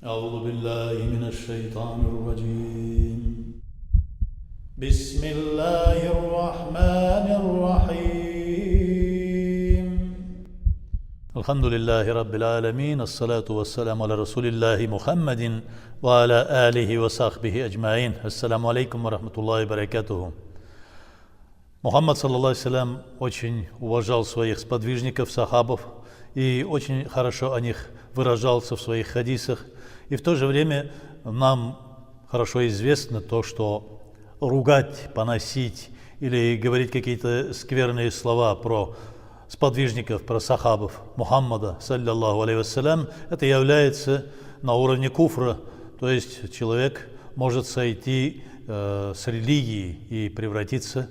أعوذ بالله من الشيطان الرجيم. بسم الله الرحمن الرحيم. الحمد لله رب العالمين. الصلاة والسلام على رسول الله محمد وعلى آله وصحبه أجمعين. السلام عليكم ورحمة الله وبركاته. Мухаммад, саллаллаху алейхи очень уважал своих сподвижников, сахабов, и очень хорошо о них выражался в своих хадисах. И в то же время нам хорошо известно то, что ругать, поносить или говорить какие-то скверные слова про сподвижников, про сахабов Мухаммада, саллаллаху алейхи вассалям, это является на уровне куфра. То есть человек может сойти с религии и превратиться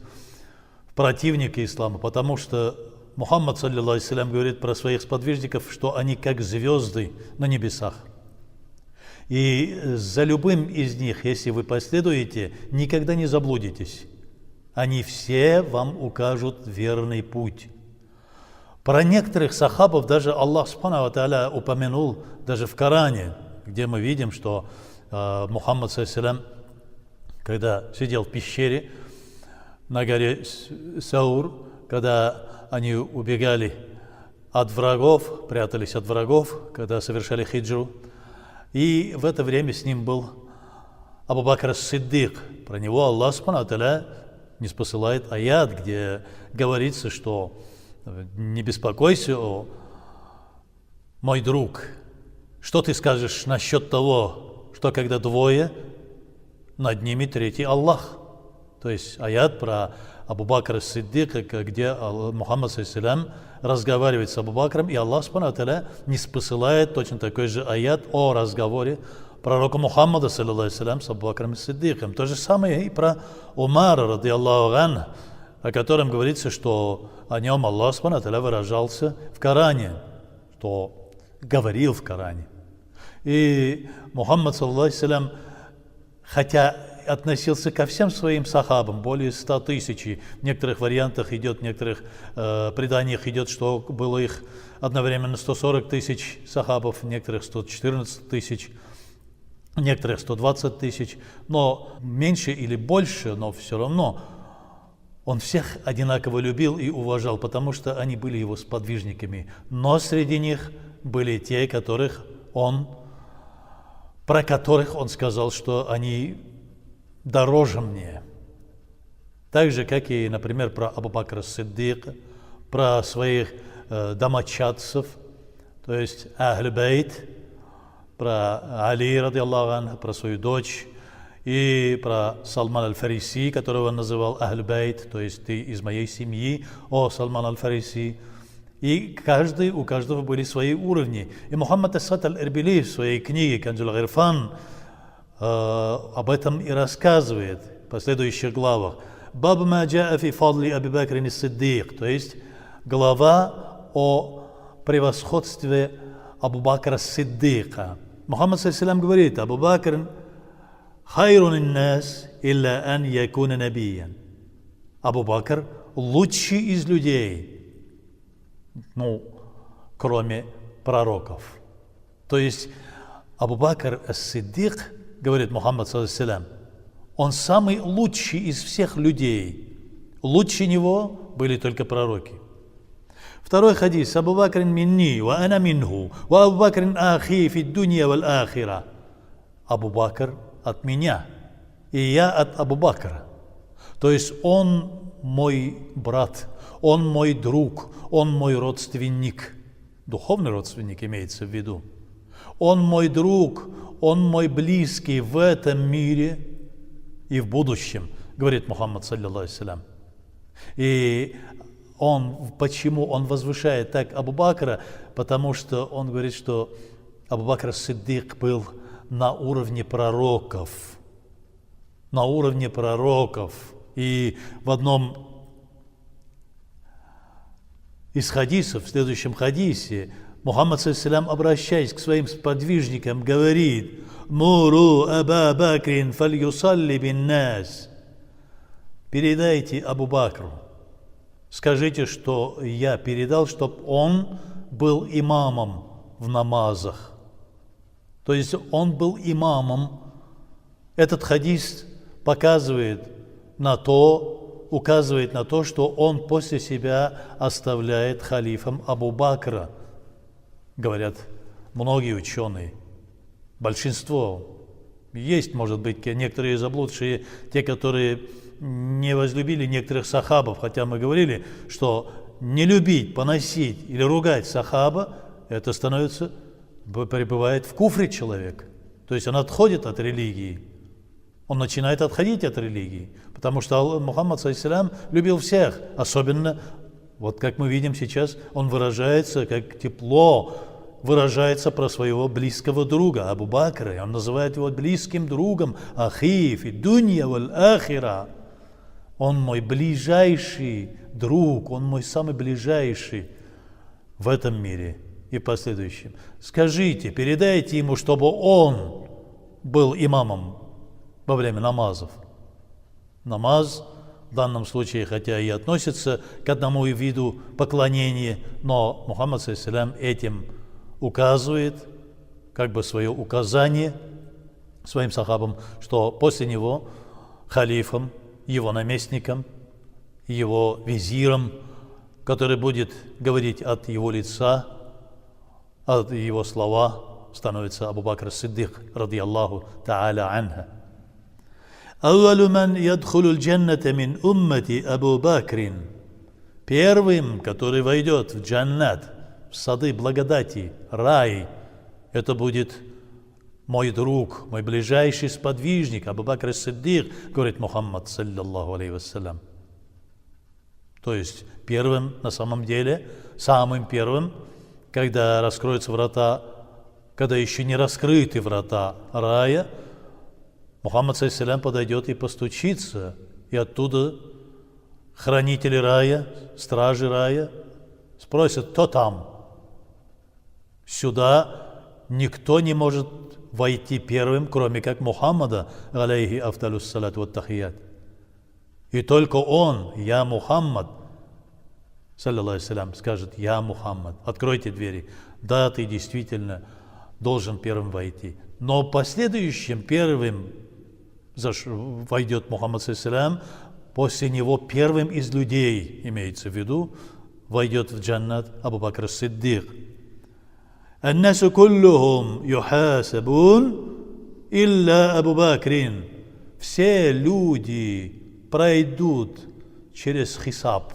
в противника ислама, потому что Мухаммад, саллаллаху алейхи вассалям, говорит про своих сподвижников, что они как звезды на небесах. И за любым из них, если вы последуете, никогда не заблудитесь. Они все вам укажут верный путь. Про некоторых сахабов даже Аллах Субхану ва Тааля упомянул даже в Коране, где мы видим, что Мухаммад, саллаллаху алейхи вассалям, когда сидел в пещере на горе Саур, когда они убегали от врагов, прятались от врагов, когда совершали хиджру. И в это время с ним был Абу Бакр ас-Сиддик. Про него Аллах Субхану ва Тааля ниспосылает аят, где говорится, что не беспокойся, мой друг, что ты скажешь насчет того, что когда двое, над ними третий Аллах. То есть аят про Абу Бакра ас-Сиддика, где Мухаммад саллаллаху разговаривает с Абу Бакром, и Аллах Субхану ва Тааля ниспосылает точно такой же аят о разговоре пророка Мухаммада саллаллаху алейхи вассалям с Абу Бакром ас-Сиддиком. То же самое и про Умара, радийаллаху анху, о котором говорится, что о нем Аллах Субхану ва Тааля выражался в Коране, что говорил в Коране. И Мухаммад саллаллаху алейхи вассалям, хотя относился ко всем своим сахабам, более 100 тысяч. В некоторых вариантах идет, в некоторых преданиях идет, что было их одновременно 140 тысяч сахабов, в некоторых 114 тысяч, в некоторых 120 тысяч. Но меньше или больше, но все равно он всех одинаково любил и уважал, потому что они были его сподвижниками. Но среди них были те, про которых он сказал, что они дороже мне. Так же, как и, например, про Абу Бакра ас-Сиддика, про своих домочадцев, то есть Ахль Бейт, про Али, радийаллаху анху, про свою дочь, и про Салман аль-Фариси, которого он называл Ахль Бейт, то есть ты из моей семьи, о Салман аль-Фариси. И у каждого были свои уровни. И Мухаммад ас-Сад аль-Эрбили в своей книге «Канзуль Гирфан» об этом и рассказывает в последующих главах. «Баб ма джаа фи фадли Аби Бакрин ас-Сиддик», то есть глава о превосходстве Абу Бакра ас-Сиддика. Мухаммад саллаллаху говорит: Абу Бакр хайрун ин-нас илля ан якуна набиян. Абу Бакр лучший из людей, кроме пророков. То есть Абу Бакр ас-Сиддик, говорит Мухаммад саллаллаху алейхи вассалям, он самый лучший из всех людей. Лучше него были только пророки. Второй хадис: Абу Бакр минни, ва ана минху, ва Абу Бакр ахи фи дунья валь ахира. Абу Бакр от меня, и я от Абу Бакра. То есть он мой брат, он мой друг, он мой родственник. Духовный родственник имеется в виду. Он мой друг, он мой близкий в этом мире и в будущем, говорит Мухаммад, саллаллаху алейхи вассалям. И почему он возвышает так Абу Бакра? Потому что он говорит, что Абу Бакр ас-Сиддик был на уровне пророков. На уровне пророков. И в одном из хадисов, в следующем хадисе, Мухаммад, саллаллаху алейхи вассалям, обращаясь к своим сподвижникам, говорит: «Муру Аба Бакрин фальюсалли бин нас». Передайте Абу Бакру, скажите, что я передал, чтобы он был имамом в намазах. То есть он был имамом. Этот хадис указывает на то, что он после себя оставляет халифом Абу Бакра. Говорят многие ученые, большинство. Есть, может быть, некоторые заблудшие, те, которые не возлюбили некоторых сахабов, хотя мы говорили, что не любить, поносить или ругать сахаба, это пребывает в куфре человек. То есть он отходит от религии. Он начинает отходить от религии, потому что Мухаммад ﷺ любил всех, особенно, вот как мы видим сейчас, он выражается, как тепло выражается про своего близкого друга Абу Бакра, и он называет его близким другом, ахи фи дунья валь ахира. Он мой ближайший друг, он мой самый ближайший в этом мире и последующем. Скажите, передайте ему, чтобы он был имамом во время намазов. Намаз в данном случае, хотя и относится к одному виду поклонения, но Мухаммад ﷺ этим указывает, как бы свое указание своим сахабам, что после него халифом, его наместником, его визиром, который будет говорить от его лица, от его слова, становится Абу Бакр ас-Сиддик, радiyallahu ta'ala анха. أول من يدخل الجنة من أمتي أبو بكر. Первым, который войдет в джаннат, в сады благодати, рай, это будет мой друг, мой ближайший сподвижник, Абу Бакр ас-Сиддик, говорит Мухаммад, саллаллаху алейхи вассалям. То есть первым, на самом деле, самым первым, когда раскроются врата, когда еще не раскрыты врата рая, Мухаммад ﷺ подойдет и постучится, и оттуда хранители рая, стражи рая спросят, кто там? Сюда никто не может войти первым, кроме как Мухаммада, алейхи афдалуссалату ваттахият. И только он, я Мухаммад, саллаллаху алейхи, скажет, я Мухаммад, откройте двери. Да, ты действительно должен первым войти. Но последующим первым войдет Мухаммад ﷺ, после него первым из людей, имеется в виду, войдет в джаннат Абу Бакр ас-Сиддик. «Аннасу куллухум юхасабун илля Абу Бакрин». Все люди пройдут через хисаб,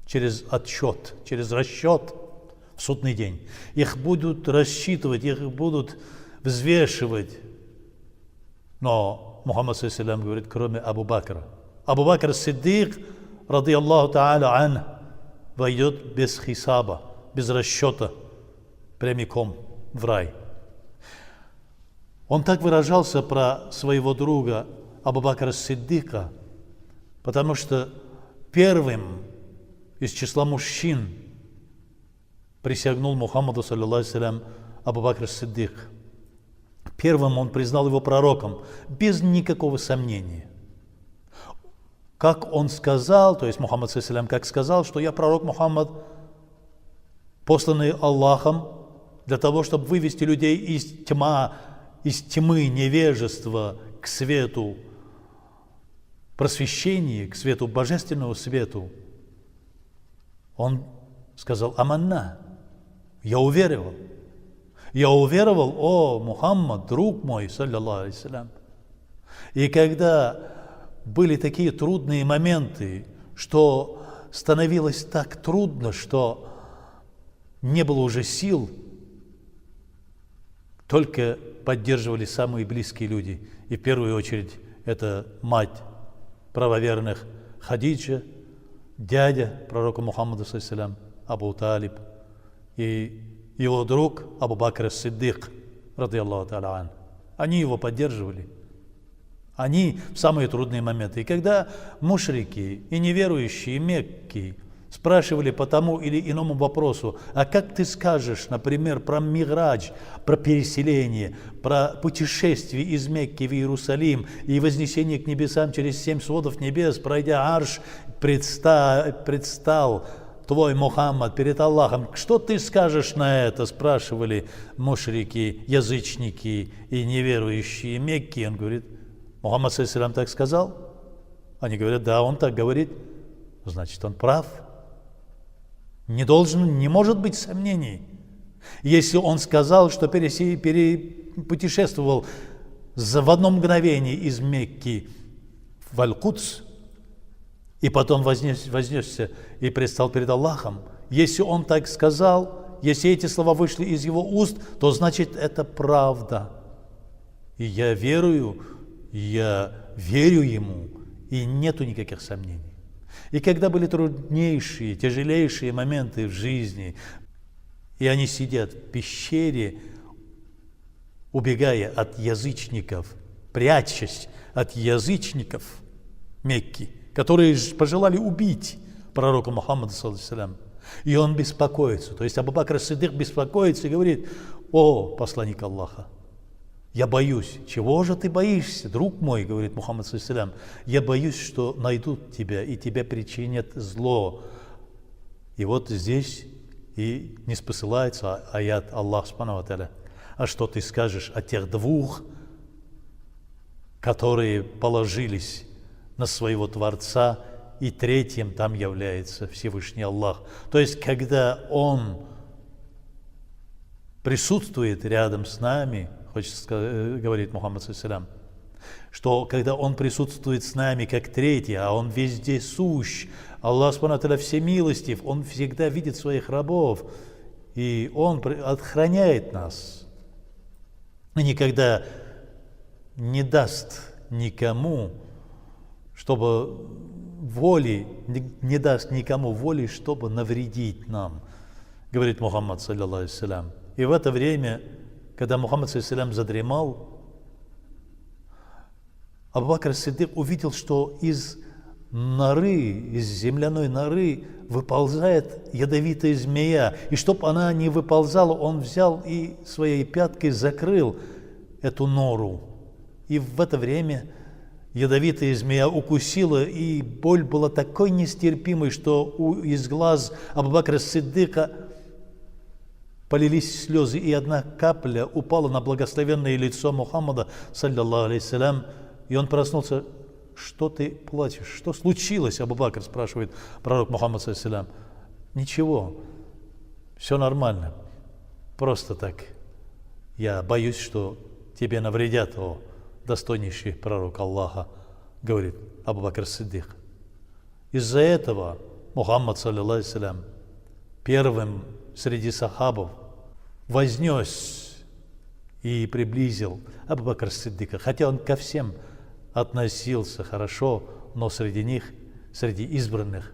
через отсчет, через расчет в судный день. Их будут рассчитывать, их будут взвешивать. Но Мухаммад ﷺ говорит, кроме Абу Бакра. Абу Бакр ас-Сиддик, радiyallahu ta'ala ан, войдет без хисаба, без расчета, прямиком в рай. Он так выражался про своего друга Абу Бакра ас-Сиддика, потому что первым из числа мужчин присягнул Мухаммаду, саллаллаху алейхи, Абу Бакр ас-Сиддик. Первым он признал его пророком, без никакого сомнения. Как он сказал, то есть Мухаммад ﷺ, как сказал, что я пророк Мухаммад, посланный Аллахом для того, чтобы вывести людей из тьмы невежества к свету просвещения, к свету божественного свету. Он сказал, аманна, я уверовал. Я уверовал, о, Мухаммад, друг мой, саллаллаху алейхи. И когда были такие трудные моменты, что становилось так трудно, что не было уже сил, только поддерживали самые близкие люди. И в первую очередь это мать правоверных Хадиджа, дядя пророка Мухаммада, саллаллаху алейхи, Абу Талиб, и его друг Абу Бакр ас-Сиддик, радiyallahu ta'ala ан. Они его поддерживали. Они в самые трудные моменты. И когда мушрики и неверующие Мекки спрашивали по тому или иному вопросу, а как ты скажешь, например, про Миградж, про переселение, про путешествие из Мекки в Иерусалим и вознесение к небесам через 7 сводов небес, пройдя арш, предстал твой Мухаммад перед Аллахом, что ты скажешь на это? Спрашивали мушрики, язычники и неверующие Мекки. Он говорит, Мухаммад ﷺ так сказал? Они говорят, да, он так говорит. Значит, он прав. Не может быть сомнений. Если он сказал, что путешествовал в одно мгновение из Мекки в Аль-Кудс, и потом вознесся и предстал перед Аллахом, если он так сказал, если эти слова вышли из его уст, то значит это правда. И я верю ему, и нету никаких сомнений. И когда были труднейшие, тяжелейшие моменты в жизни, и они сидят в пещере, убегая от язычников, прячась от язычников Мекки, которые пожелали убить пророка Мухаммада, ﷺ. И он беспокоится. То есть Абу Бакр ас-Сиддик беспокоится и говорит, о, посланник Аллаха, я боюсь. Чего же ты боишься, друг мой, говорит Мухаммад, ﷺ. Я боюсь, что найдут тебя и тебя причинят зло. И вот здесь и не спосылается аят Аллах Субхану ва Тааля. А что ты скажешь о тех двух, которые положились на своего Творца, и третьим там является Всевышний Аллах. То есть, когда Он присутствует рядом с нами, говорит Мухаммад ﷺ, что когда Он присутствует с нами как третий, а Он везде сущ, Аллах Субхану ва Тааля всемилостив, Он всегда видит своих рабов, и Он охраняет нас. И никогда не даст никому, чтобы не даст никому воли, чтобы навредить нам, говорит Мухаммад, саллиллаху алейхи. И в это время, когда Мухаммад, саллиллаху задремал, Абу Бакр ас-Сиддик увидел, что из земляной норы выползает ядовитая змея. И чтобы она не выползала, он взял и своей пяткой закрыл эту нору. И в это время ядовитая змея укусила, и боль была такой нестерпимой, что из глаз Абу Бакра ас-Сиддика полились слезы, и одна капля упала на благословенное лицо Мухаммада, саллиллаху алейхи, и он проснулся. Что ты плачешь? Что случилось, Абу Бакр, спрашивает пророк Мухаммад, саллиллаху алейхи. Ничего, все нормально, просто так. Я боюсь, что тебе навредят, о достойнейший пророк Аллаха, говорит Абу Бакр ас-Сиддик. Из-за этого Мухаммад, саллиллаху алейхи, первым среди сахабов вознес и приблизил Абу Бакр ас-Сиддика, хотя он ко всем относился хорошо, но среди них, среди избранных,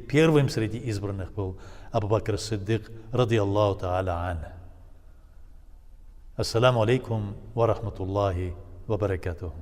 первым среди избранных был Абу Бакр ас-Сиддик, радiyallahu та'аля ан. Ассаламу алейкум ва рахматуллахи ва баракатуху.